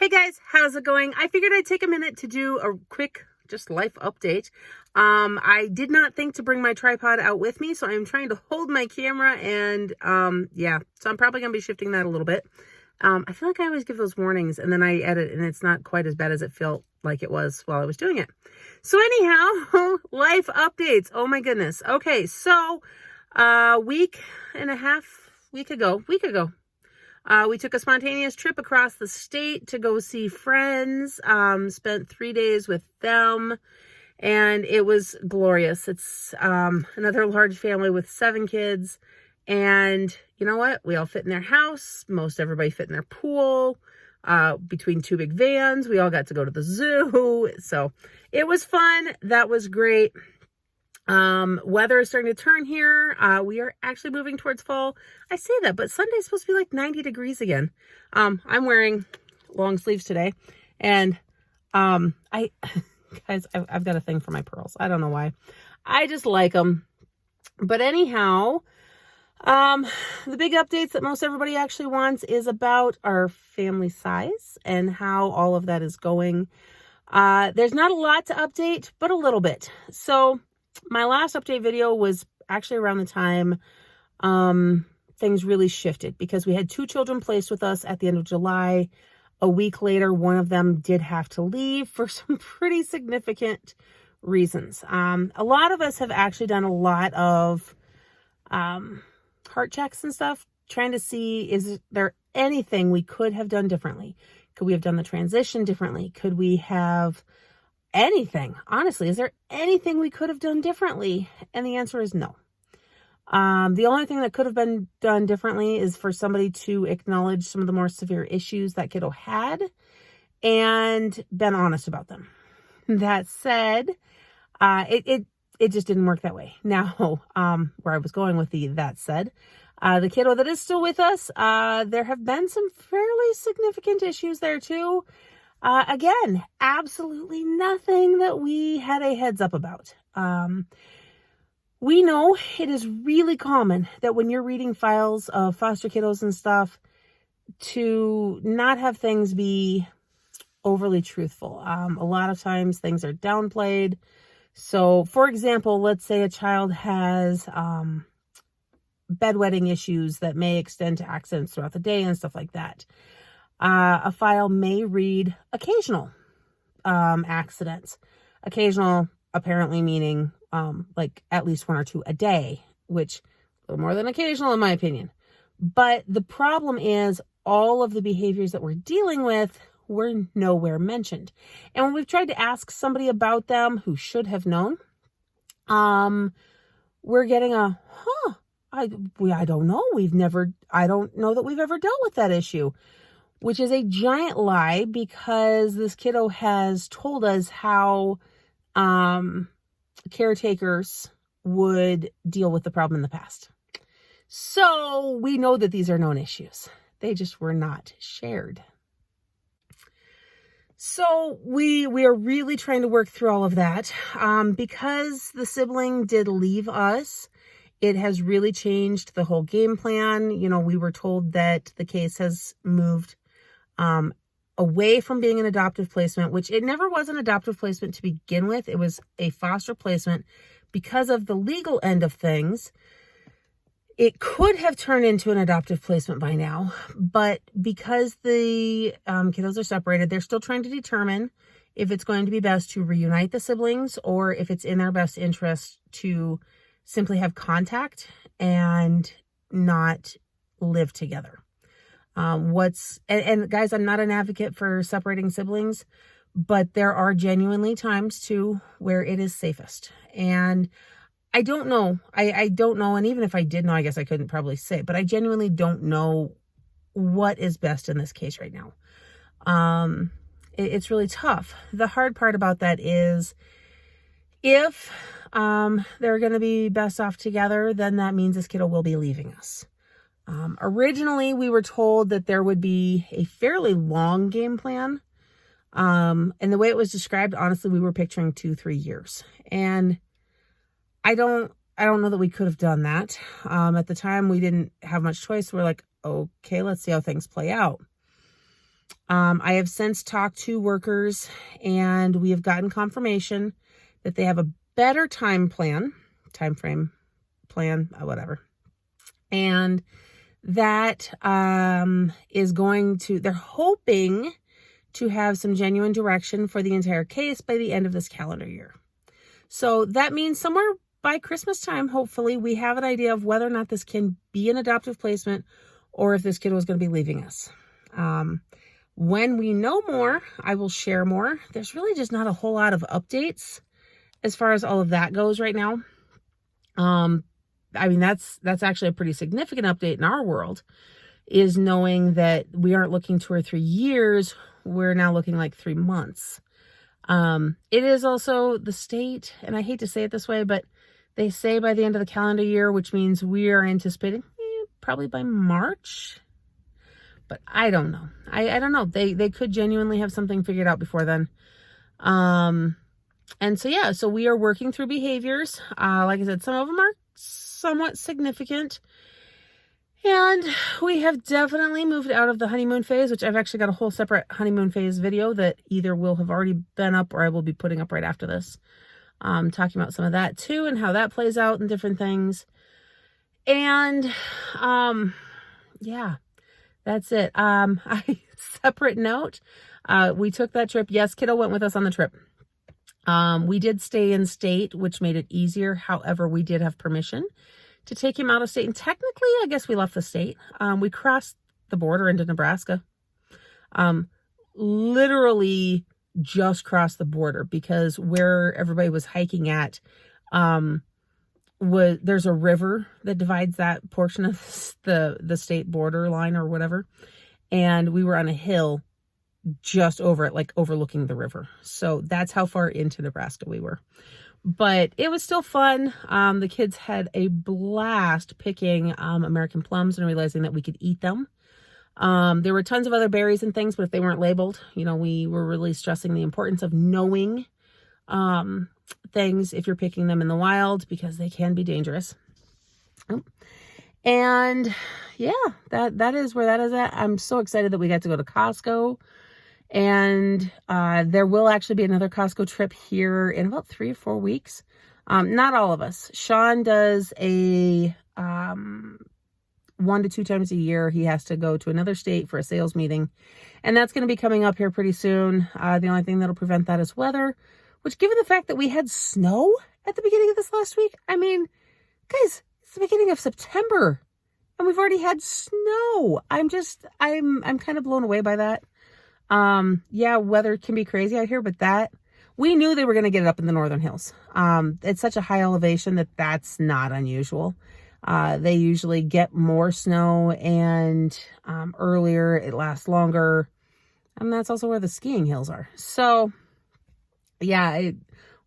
Hey guys, how's it going? I figured I'd take a minute to do a quick just life update. I did not think to bring my tripod out with me, so I'm trying to hold my camera and yeah, so I'm probably gonna be shifting that a little bit. I feel like I always give those warnings and then I edit and it's not quite as bad as it felt like it was while I was doing it. So anyhow, life updates. Oh my goodness. Okay, so week ago, we took a spontaneous trip across the state to go see friends, spent 3 days with them, and it was glorious. It's another large family with 7 kids, and you know what? We all fit in their house. Most everybody fit in their pool, between 2 big vans. We all got to go to the zoo, so it was fun. That was great. Weather is starting to turn here. We are actually moving towards fall. I say that, but Sunday's supposed to be like 90 degrees again. I'm wearing long sleeves today, and guys, I've got a thing for my pearls. I don't know why. I just like them. But anyhow, the big updates that most everybody actually wants is about our family size and how all of that is going. There's not a lot to update, but a little bit. So my last update video was actually around the time things really shifted, because we had 2 children placed with us at the end of July. A week later, one of them did have to leave for some pretty significant reasons. A lot of us have actually done a lot of heart checks and stuff, trying to see, is there anything we could have done differently? Could we have done the transition differently? Could we have anything? Honestly, is there anything we could have done differently? And the answer is no. The only thing that could have been done differently is for somebody to acknowledge some of the more severe issues that kiddo had and been honest about them. That said, it just didn't work that way. Now, where I was going with that said, the kiddo that is still with us, there have been some fairly significant issues there too. Again, absolutely nothing that we had a heads up about. We know it is really common that when you're reading files of foster kiddos and stuff, to not have things be overly truthful. A lot of times things are downplayed. So, for example, let's say a child has bedwetting issues that may extend to accidents throughout the day and stuff like that. A file may read occasional accidents. Occasional apparently meaning like at least 1 or 2 a day, which a little more than occasional in my opinion. But the problem is all of the behaviors that we're dealing with were nowhere mentioned. And when we've tried to ask somebody about them who should have known, we're getting I don't know. I don't know that we've ever dealt with that issue, which is a giant lie, because this kiddo has told us how caretakers would deal with the problem in the past. So we know that these are known issues. They just were not shared. So we are really trying to work through all of that. Because the sibling did leave us, it has really changed the whole game plan. You know, we were told that the case has moved away from being an adoptive placement, which it never was an adoptive placement to begin with. It was a foster placement. Because of the legal end of things, it could have turned into an adoptive placement by now, but because the kiddos are separated, they're still trying to determine if it's going to be best to reunite the siblings or if it's in their best interest to simply have contact and not live together. And guys, I'm not an advocate for separating siblings, but there are genuinely times too where it is safest. And I don't know. I don't know. And even if I did know, I guess I couldn't probably say, but I genuinely don't know what is best in this case right now. It's really tough. The hard part about that is if they're going to be best off together, then that means this kiddo will be leaving us. Originally, we were told that there would be a fairly long game plan. And the way it was described, honestly, we were picturing 2-3 years. And I don't know that we could have done that. At the time, we didn't have much choice. We're like, okay, let's see how things play out. I have since talked to workers, and we have gotten confirmation that they have a better time frame, whatever. And that is going to, they're hoping to have some genuine direction for the entire case by the end of this calendar year. So that means somewhere by Christmas time, hopefully, we have an idea of whether or not this can be an adoptive placement or if this kid was going to be leaving us. When we know more, I will share more. There's really just not a whole lot of updates as far as all of that goes right now. I mean, that's actually a pretty significant update in our world, is knowing that we aren't looking 2 or 3 years. We're now looking like 3 months. It is also the state, and I hate to say it this way, but they say by the end of the calendar year, which means we are anticipating probably by March. But I don't know. I don't know. They could genuinely have something figured out before then. And so, yeah, so we are working through behaviors. Like I said, some of them are somewhat significant. And we have definitely moved out of the honeymoon phase, which I've actually got a whole separate honeymoon phase video that either will have already been up or I will be putting up right after this. Talking about some of that too and how that plays out and different things. And, yeah, that's it. Separate note, we took that trip. Yes, kiddo went with us on the trip. We did stay in state, which made it easier. However, we did have permission to take him out of state. And technically, I guess we left the state. We crossed the border into Nebraska. Literally just crossed the border, because where everybody was hiking at, there's a river that divides that portion of the state border line or whatever. And we were on a hill just over it, like overlooking the river. So that's how far into Nebraska we were. But it was still fun. The kids had a blast picking American plums and realizing that we could eat them. There were tons of other berries and things, but if they weren't labeled, we were really stressing the importance of knowing things if you're picking them in the wild, because they can be dangerous. And yeah, that is where that is at. I'm so excited that we got to go to Costco. And there will actually be another Costco trip here in about 3 or 4 weeks. Not all of us. Sean does a 1 to 2 times a year. He has to go to another state for a sales meeting. And that's going to be coming up here pretty soon. The only thing that'll prevent that is weather, which, given the fact that we had snow at the beginning of this last week, I mean, guys, it's the beginning of September and we've already had snow. I'm kind of blown away by that. Yeah, weather can be crazy out here, but we knew they were going to get it up in the northern hills. It's such a high elevation that's not unusual. They usually get more snow and, earlier, it lasts longer. And that's also where the skiing hills are. So yeah,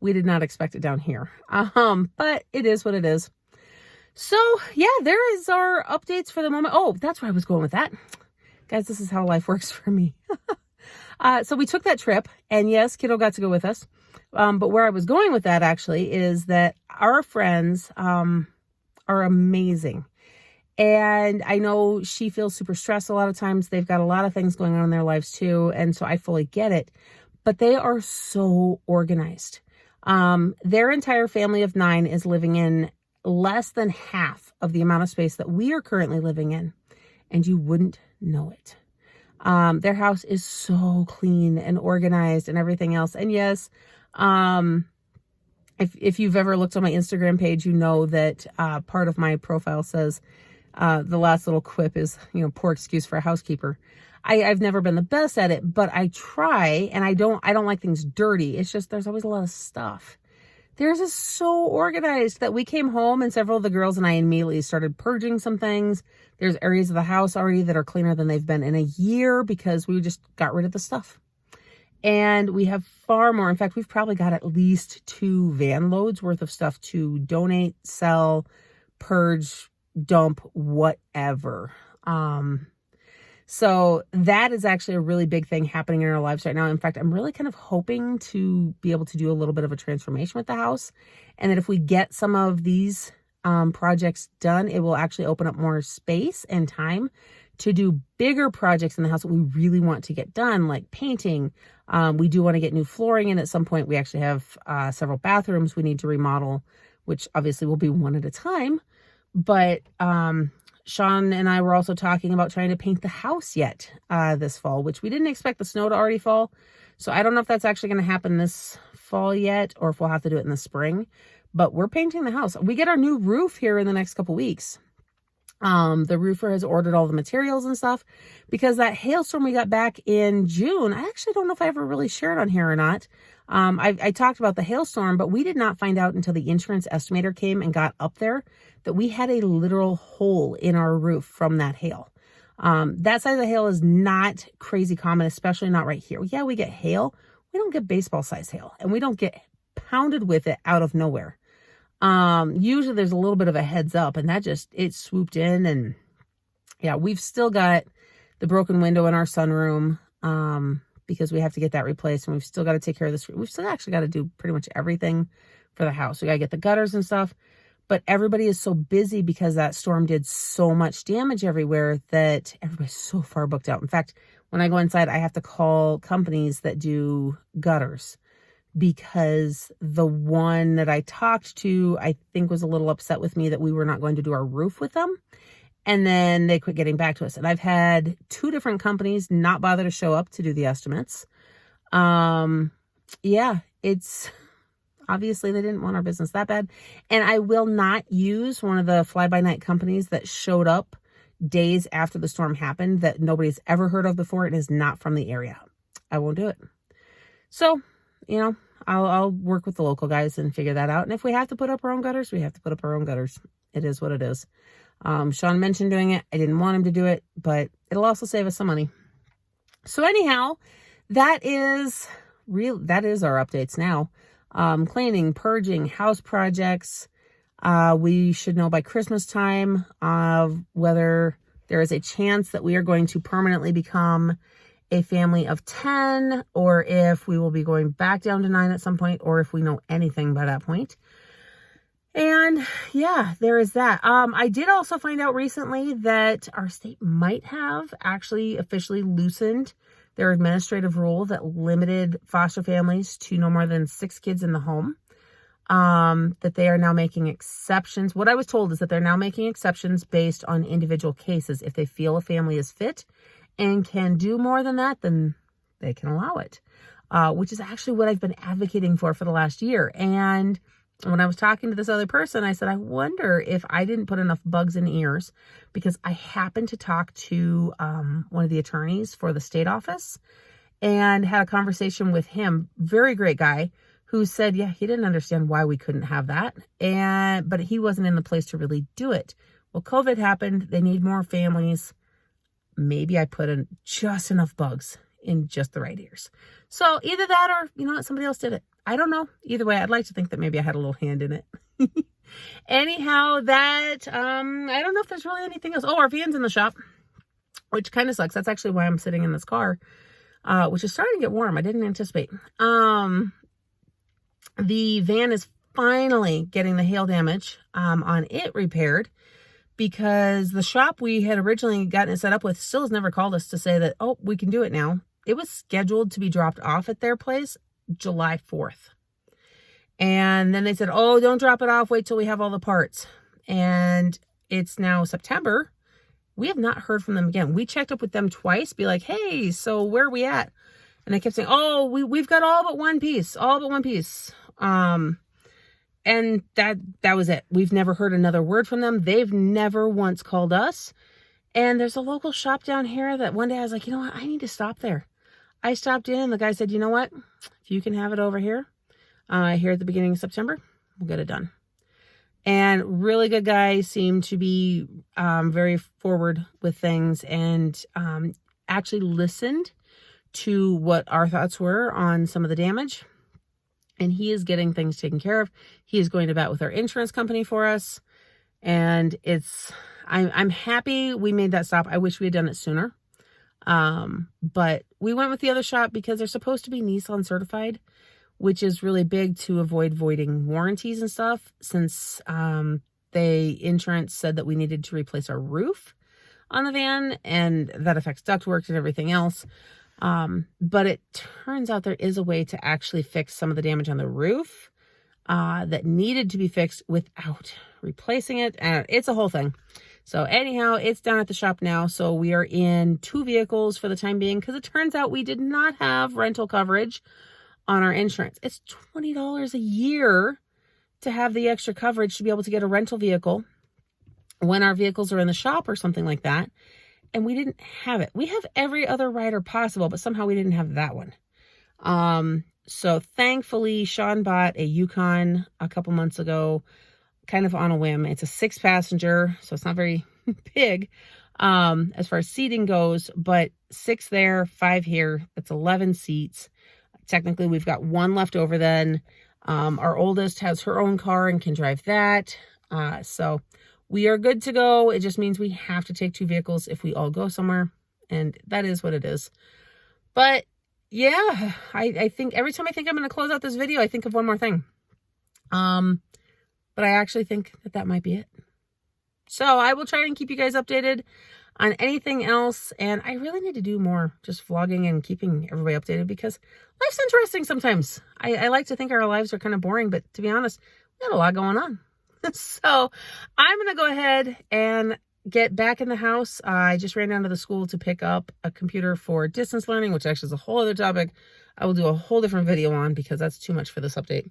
we did not expect it down here. But it is what it is. So yeah, there is our updates for the moment. Oh, that's where I was going with that. Guys, this is how life works for me. So we took that trip, and yes, kiddo got to go with us. But where I was going with that actually is that our friends are amazing. And I know she feels super stressed a lot of times. They've got a lot of things going on in their lives too. And so I fully get it. But they are so organized. Their entire family of 9 is living in less than half of the amount of space that we are currently living in. And you wouldn't know it. Their house is so clean and organized and everything else. And yes, if you've ever looked on my Instagram page, you know that part of my profile says the last little quip is, poor excuse for a housekeeper. I've never been the best at it, but I try, and I don't like things dirty. It's just there's always a lot of stuff. Theirs is so organized that we came home and several of the girls and I immediately started purging some things. There's areas of the house already that are cleaner than they've been in a year because we just got rid of the stuff. And we have far more. In fact, we've probably got at least 2 van loads worth of stuff to donate, sell, purge, dump, whatever. So that is actually a really big thing happening in our lives right now. In fact, I'm really kind of hoping to be able to do a little bit of a transformation with the house. And that if we get some of these projects done, it will actually open up more space and time to do bigger projects in the house that we really want to get done, like painting. We do want to get new flooring in at some point. We actually have several bathrooms we need to remodel, which obviously will be one at a time. But Sean and I were also talking about trying to paint the house yet this fall, which we didn't expect the snow to already fall. So I don't know if that's actually going to happen this fall yet, or if we'll have to do it in the spring. But we're painting the house. We get our new roof here in the next couple weeks. The roofer has ordered all the materials and stuff, because that hailstorm we got back in June, I actually don't know if I ever really shared on here or not. I talked about the hailstorm, but we did not find out until the insurance estimator came and got up there that we had a literal hole in our roof from that hail. That size of hail is not crazy common, especially not right here. Yeah, we get hail. We don't get baseball size hail, and we don't get pounded with it out of nowhere. Usually there's a little bit of a heads up, and it swooped in. And yeah, we've still got the broken window in our sunroom, because we have to get that replaced, and we've still got to take care of this. We've still actually got to do pretty much everything for the house. We got to get the gutters and stuff, but everybody is so busy because that storm did so much damage everywhere that everybody's so far booked out. In fact, when I go inside, I have to call companies that do gutters, because the one that I talked to, I think, was a little upset with me that we were not going to do our roof with them. And then they quit getting back to us. And I've had 2 different companies not bother to show up to do the estimates. Yeah, it's obviously they didn't want our business that bad. And I will not use one of the fly-by-night companies that showed up days after the storm happened that nobody's ever heard of before. It is not from the area. I won't do it. So, I'll work with the local guys and figure that out. And if we have to put up our own gutters, we have to put up our own gutters. It is what it is. Sean mentioned doing it. I didn't want him to do it, but it'll also save us some money. So anyhow, that is our updates now. Cleaning, purging, house projects. We should know by Christmas time whether there is a chance that we are going to permanently become a family of 10, or if we will be going back down to 9 at some point, or if we know anything by that point. And yeah, there is that. I did also find out recently that our state might have actually officially loosened their administrative rule that limited foster families to no more than 6 kids in the home. That they are now making exceptions. What I was told is that they're now making exceptions based on individual cases. If they feel a family is fit and can do more than that, then they can allow it, which is actually what I've been advocating for the last year. And when I was talking to this other person, I said, I wonder if I didn't put enough bugs in ears, because I happened to talk to one of the attorneys for the state office and had a conversation with him. Very great guy, who said, yeah, he didn't understand why we couldn't have that. But he wasn't in the place to really do it. Well, COVID happened. They need more families. Maybe I put in just enough bugs in just the right ears. So either that, or, somebody else did it. I don't know. Either way, I'd like to think that maybe I had a little hand in it. Anyhow, I don't know if there's really anything else. Oh, our van's in the shop, which kind of sucks. That's actually why I'm sitting in this car, which is starting to get warm. I didn't anticipate. The van is finally getting the hail damage on it repaired, because the shop we had originally gotten it set up with still has never called us to say that, oh, we can do it now. It was scheduled to be dropped off at their place July 4th. And then they said, oh, don't drop it off. Wait till we have all the parts. And it's now September. We have not heard from them again. We checked up with them twice, be like, hey, so where are we at? And they kept saying, oh, we've got all but one piece. And that was it. We've never heard another word from them. They've never once called us. And there's a local shop down here that one day I was like, you know what? I need to stop there. I stopped in, and the guy said, you know what? If you can have it over here at the beginning of September, we'll get it done. And really good guy, seemed to be very forward with things, and actually listened to what our thoughts were on some of the damage. And he is getting things taken care of. He is going to bat with our insurance company for us. And I'm happy we made that stop. I wish we had done it sooner. But we went with the other shop because they're supposed to be Nissan certified, which is really big to avoid voiding warranties and stuff, since insurance said that we needed to replace our roof. on the van, and that affects ductwork and everything else. But it turns out there is a way to actually fix some of the damage on the roof that needed to be fixed without replacing it. And it's a whole thing. So anyhow, it's down at the shop now. So we are in 2 vehicles for the time being, because it turns out we did not have rental coverage on our insurance. It's $20 a year to have the extra coverage to be able to get a rental vehicle when our vehicles are in the shop or something like that. And we didn't have it. We have every other rider possible, but somehow we didn't have that one. So thankfully, Sean bought a Yukon a couple months ago, kind of on a whim. It's a 6-passenger, so it's not very big as far as seating goes, but 6 there, 5 here. That's 11 seats. Technically, we've got 1 left over then. Our oldest has her own car and can drive that. So we are good to go. It just means we have to take 2 vehicles if we all go somewhere, and that is what it is. But yeah, I think every time I think I'm going to close out this video, I think of one more thing. But I actually think that might be it. So I will try and keep you guys updated on anything else. And I really need to do more just vlogging and keeping everybody updated, because life's interesting sometimes. I like to think our lives are kind of boring, but to be honest, we got a lot going on. So I'm going to go ahead and get back in the house. I just ran down to the school to pick up a computer for distance learning, which actually is a whole other topic I will do a whole different video on, because that's too much for this update.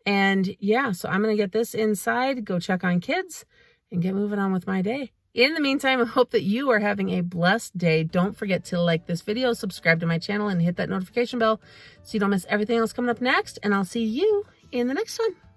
And yeah, so I'm going to get this inside, go check on kids, and get moving on with my day. In the meantime, I hope that you are having a blessed day. Don't forget to like this video, subscribe to my channel, and hit that notification bell so you don't miss everything else coming up next. And I'll see you in the next one.